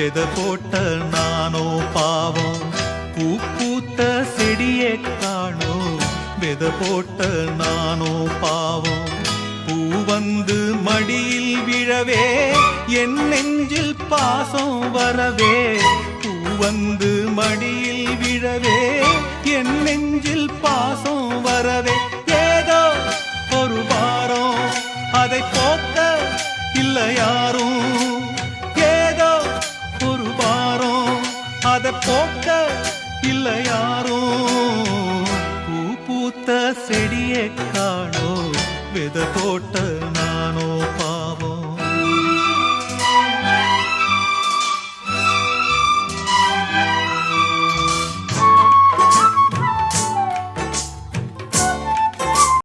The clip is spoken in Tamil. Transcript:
வித போட்ட நானோ பாவம். பூ பூத்த செடியே காணோ வித போட்ட நானோ பாவம். பூ வந்து மடியில் விழவே என் நெஞ்சில் பாசம் வரவே. பூ வந்து மடியில் விழவே என் நெஞ்சில் பாசம் வரவே. ஏதோ ஒரு வாரம் அதை போக்க இல்லை யாரும். ஏதோ ஒரு வாரம் அதை போக்க இல்லை யாரும். பூ பூத்த செடியை காணோ வித போட்ட நானோ